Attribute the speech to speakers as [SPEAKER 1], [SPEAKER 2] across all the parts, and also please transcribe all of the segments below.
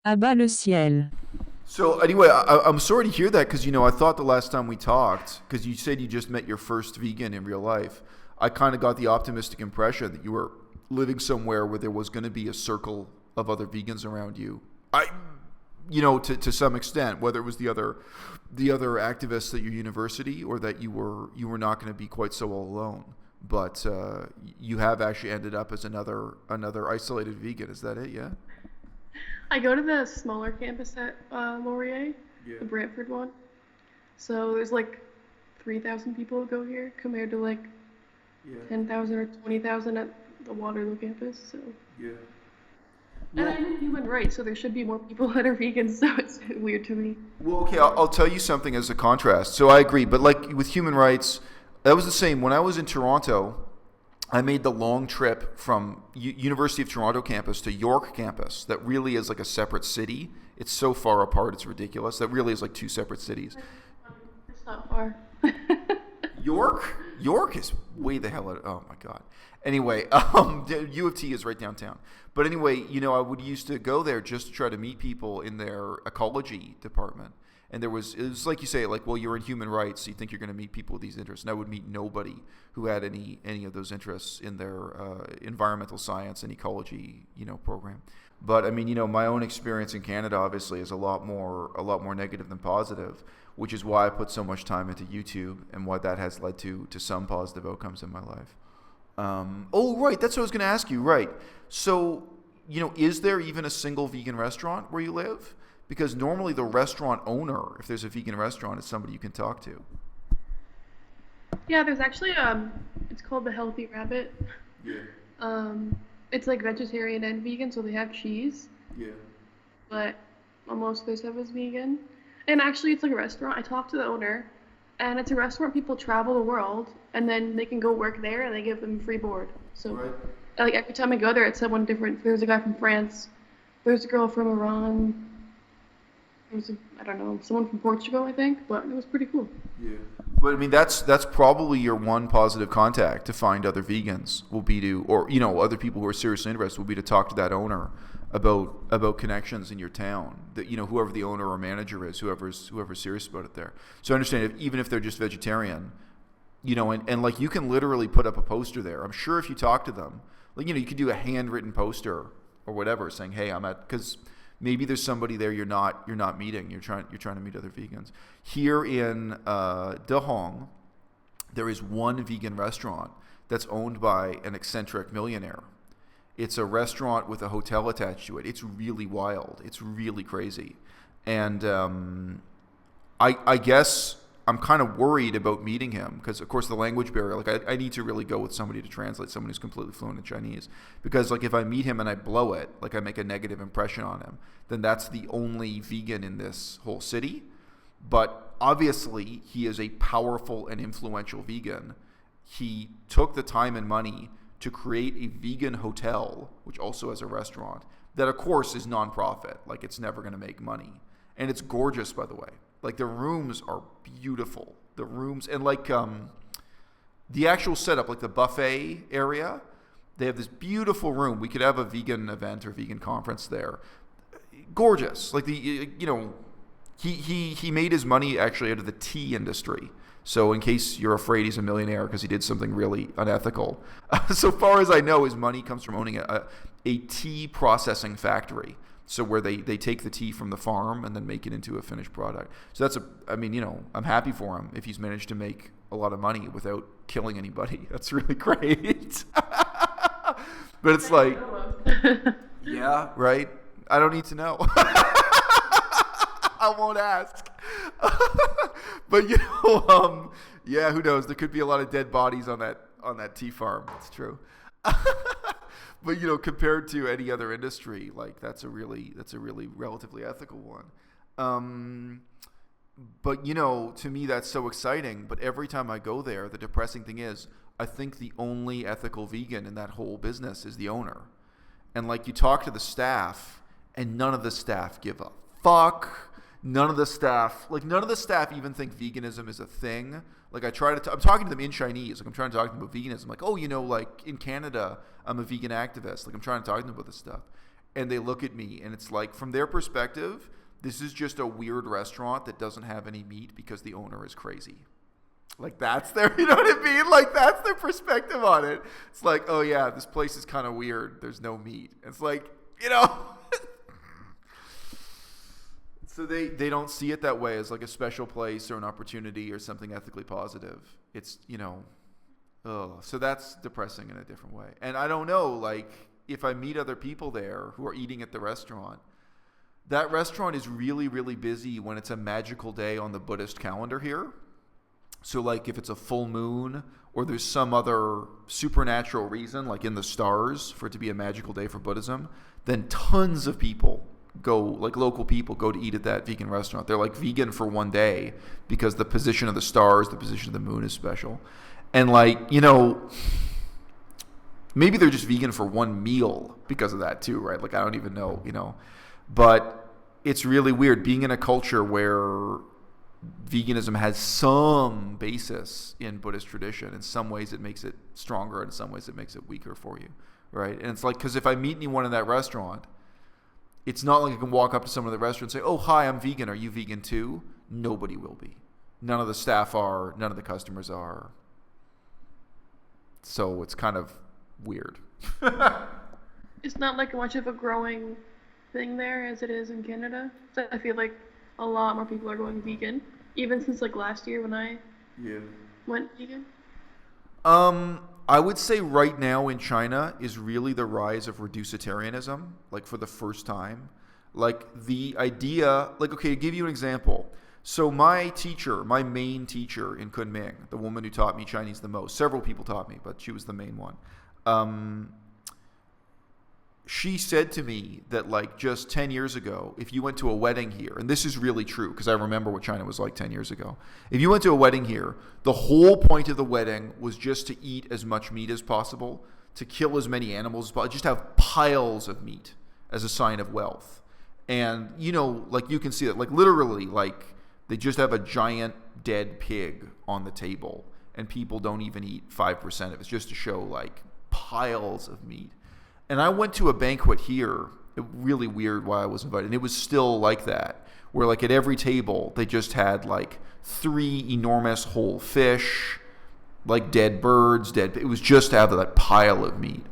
[SPEAKER 1] À-bas-le-ciel.
[SPEAKER 2] So anyway, I'm sorry to hear that because I thought the last time we talked, because you said you just met your first vegan in real life, I kind of got the optimistic impression that you were living somewhere where there was going to be a circle of other vegans around you. To some extent, whether it was the other activists at your university or that you were not going to be quite so all alone. But you have actually ended up as another isolated vegan. Is that it? Yeah.
[SPEAKER 3] I go to the smaller campus at Laurier,
[SPEAKER 2] Yeah.
[SPEAKER 3] the Brantford one. So there's like 3,000 people who go here compared to like
[SPEAKER 2] Yeah.
[SPEAKER 3] 10,000 or 20,000 at the Waterloo campus. So,
[SPEAKER 2] Yeah.
[SPEAKER 3] and
[SPEAKER 2] Well,
[SPEAKER 3] I'm in human rights, so there should be more people that are vegans. So it's weird to me.
[SPEAKER 2] okay, I'll tell you something as a contrast. So I agree, but like with human rights, that was the same. When I was in Toronto, I made the long trip from University of Toronto campus to York campus. That really is like a separate city. It's so far apart, it's ridiculous. That really is like two separate cities.
[SPEAKER 3] It's not far.
[SPEAKER 2] York is way the hell out. Oh my god. Anyway, the U of T is right downtown. But anyway, I would used to go there just to try to meet people in their ecology department. And it was like you say, like, well, you're in human rights, so you think you're going to meet people with these interests. And I would meet nobody who had any of those interests in their environmental science and ecology, program. But I mean, my own experience in Canada obviously is a lot more negative than positive, which is why I put so much time into YouTube and why that has led to some positive outcomes in my life. Oh, right, that's what I was going to ask you. Right, so is there even a single vegan restaurant where you live? Because normally the restaurant owner, if there's a vegan restaurant, is somebody you can talk to.
[SPEAKER 3] Yeah, there's actually it's called the Healthy Rabbit.
[SPEAKER 2] Yeah,
[SPEAKER 3] It's like vegetarian and vegan, so they have cheese,
[SPEAKER 2] yeah.
[SPEAKER 3] but most of their stuff is vegan. And actually, it's like a restaurant. I talked to the owner, and it's a restaurant people travel the world, and then they can go work there, and they give them free board. So,
[SPEAKER 2] Right.
[SPEAKER 3] like every time I go there, it's someone different. There's a guy from France. There's a girl from Iran. I don't know, someone from Portugal, I think, but it was pretty cool.
[SPEAKER 2] Yeah. But I mean, that's probably your one positive contact to find other vegans will be to, or other people who are seriously interested will be to talk to that owner about connections in your town. That whoever the owner or manager is, whoever's serious about it there. So I understand even if they're just vegetarian, and like you can literally put up a poster there. I'm sure if you talk to them, like you could do a handwritten poster or whatever saying, hey, I'm at, because maybe there's somebody there you're not meeting. You're trying to meet other vegans. Here in De Hong, there is one vegan restaurant that's owned by an eccentric millionaire. It's a restaurant with a hotel attached to it. It's really wild. It's really crazy, and I guess I'm kind of worried about meeting him because, of course, the language barrier. Like, I need to really go with somebody to translate, someone who's completely fluent in Chinese. Because, like, if I meet him and I blow it, like I make a negative impression on him, then that's the only vegan in this whole city. But obviously, he is a powerful and influential vegan. He took the time and money to create a vegan hotel, which also has a restaurant, that, of course, is nonprofit. Like, it's never going to make money. And it's gorgeous, by the way. Like the rooms are beautiful. The rooms and like the actual setup, like the buffet area, they have this beautiful room. We could have a vegan event or vegan conference there. Gorgeous. Like he made his money actually out of the tea industry. So in case you're afraid he's a millionaire because he did something really unethical, so far as I know, his money comes from owning a tea processing factory. So where they take the tea from the farm and then make it into a finished product. So I'm happy for him if he's managed to make a lot of money without killing anybody. That's really great. But it's like, yeah, right? I don't need to know. I won't ask. But yeah, who knows? There could be a lot of dead bodies on that tea farm. It's true. But compared to any other industry, like that's a really relatively ethical one. But to me that's so exciting. But every time I go there, the depressing thing is, I think the only ethical vegan in that whole business is the owner. And like you talk to the staff, and none of the staff give a fuck. None of the staff even think veganism is a thing. Like I'm talking to them in Chinese. Like I'm trying to talk to them about veganism. Like, oh, like in Canada, I'm a vegan activist. Like I'm trying to talk to them about this stuff. and they look at me, and it's like, from their perspective, this is just a weird restaurant that doesn't have any meat because the owner is crazy. Like, that's their, you know what I mean? Like, that's their perspective on it. It's like, oh yeah, this place is kind of weird. There's no meat. It's like, you know. So they don't see it that way as like a special place or an opportunity or something ethically positive. It's, you know, oh, so that's depressing in a different way. And I don't know, like, if I meet other people there who are eating at the restaurant, that restaurant is really, really busy when it's a magical day on the Buddhist calendar here. So like if it's a full moon or there's some other supernatural reason, like in the stars, for it to be a magical day for Buddhism, then tons of people go, like local people go to eat at that vegan restaurant. They're like vegan for one day because the position of the stars, the position of the moon is special. And like, you know, maybe they're just vegan for one meal because of that too, right? Like I don't even know, you know. But it's really weird being in a culture where veganism has some basis in Buddhist tradition. In some ways it makes it stronger, and in some ways it makes it weaker for you, right? And it's like, because if I meet anyone in that restaurant, it's not like I can walk up to someone in the restaurant and say, oh, hi, I'm vegan. Are you vegan too? Nobody will be. None of the staff are. None of the customers are. So it's kind of weird.
[SPEAKER 3] It's not like much of a growing thing there as it is in Canada. So I feel like a lot more people are going vegan, even since like last year when I went vegan.
[SPEAKER 2] I would say right now in China is really the rise of reducitarianism, like for the first time. Like the idea, like, okay, to give you an example. So my teacher, my main teacher in Kunming, the woman who taught me Chinese the most, several people taught me, but she was the main one. She said to me that like just 10 years ago, if you went to a wedding here, and this is really true because I remember what China was like 10 years ago. If you went to a wedding here, the whole point of the wedding was just to eat as much meat as possible, to kill as many animals as possible, just have piles of meat as a sign of wealth. And, you know, like you can see that, like literally, like they just have a giant dead pig on the table and people don't even eat 5% of it. It's just to show like piles of meat. And I went to a banquet here, really weird why I was invited, and it was still like that, where like at every table, they just had like 3 enormous whole fish, like dead birds, it was just to have that pile of meat.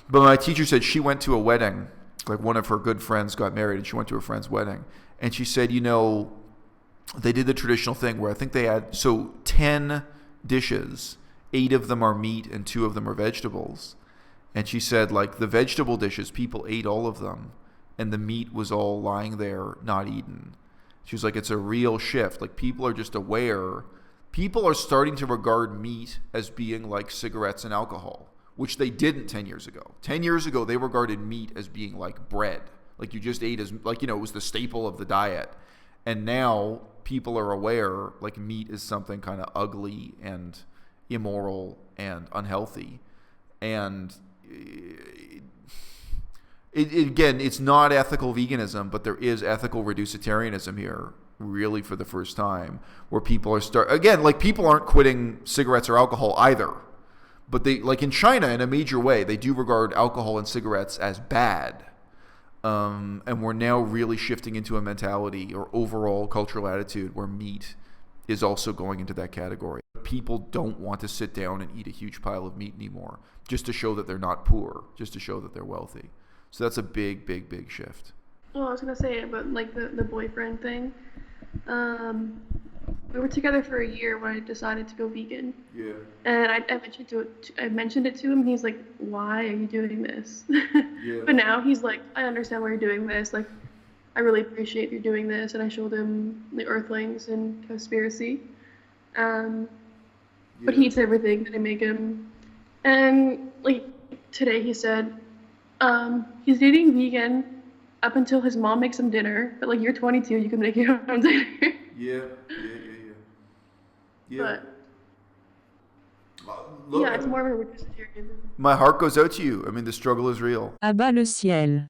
[SPEAKER 2] But my teacher said she went to a wedding, like one of her good friends got married, and she went to a friend's wedding, and she said, you know, they did the traditional thing where I think they had, 10 dishes, 8 of them are meat and 2 of them are vegetables. And she said, like, the vegetable dishes, people ate all of them, and the meat was all lying there, not eaten. She was like, it's a real shift. Like, people are just aware. People are starting to regard meat as being like cigarettes and alcohol, which they didn't 10 years ago. 10 years ago, they regarded meat as being like bread. Like, you just ate as, like, you know, it was the staple of the diet. And now people are aware, like, meat is something kind of ugly and immoral and unhealthy. And again, it's not ethical veganism, but there is ethical reducitarianism here, really for the first time, where people are again, like people aren't quitting cigarettes or alcohol either, but they, like in China, in a major way, they do regard alcohol and cigarettes as bad, and we're now really shifting into a mentality or overall cultural attitude where meat is also going into that category. People don't want to sit down and eat a huge pile of meat anymore, just to show that they're not poor, just to show that they're wealthy. So that's a big, big, big shift.
[SPEAKER 3] Well, I was gonna say it, but like the boyfriend thing. We were together for a year when I decided to go vegan.
[SPEAKER 2] Yeah.
[SPEAKER 3] And I mentioned it to him, and he's like, "Why are you doing this?"
[SPEAKER 2] Yeah.
[SPEAKER 3] But now he's like, "I understand why you're doing this. Like, I really appreciate you doing this." And I showed him the Earthlings and Conspiracy. But he eats everything that I make him. And like today, he said he's eating vegan up until his mom makes him dinner. But like, you're 22, you can make your own dinner.
[SPEAKER 2] Yeah.
[SPEAKER 3] But
[SPEAKER 2] Look,
[SPEAKER 3] yeah, it's more of a vegetarian.
[SPEAKER 2] my heart goes out to you. I mean, the struggle is real.
[SPEAKER 1] À-bas-le-ciel.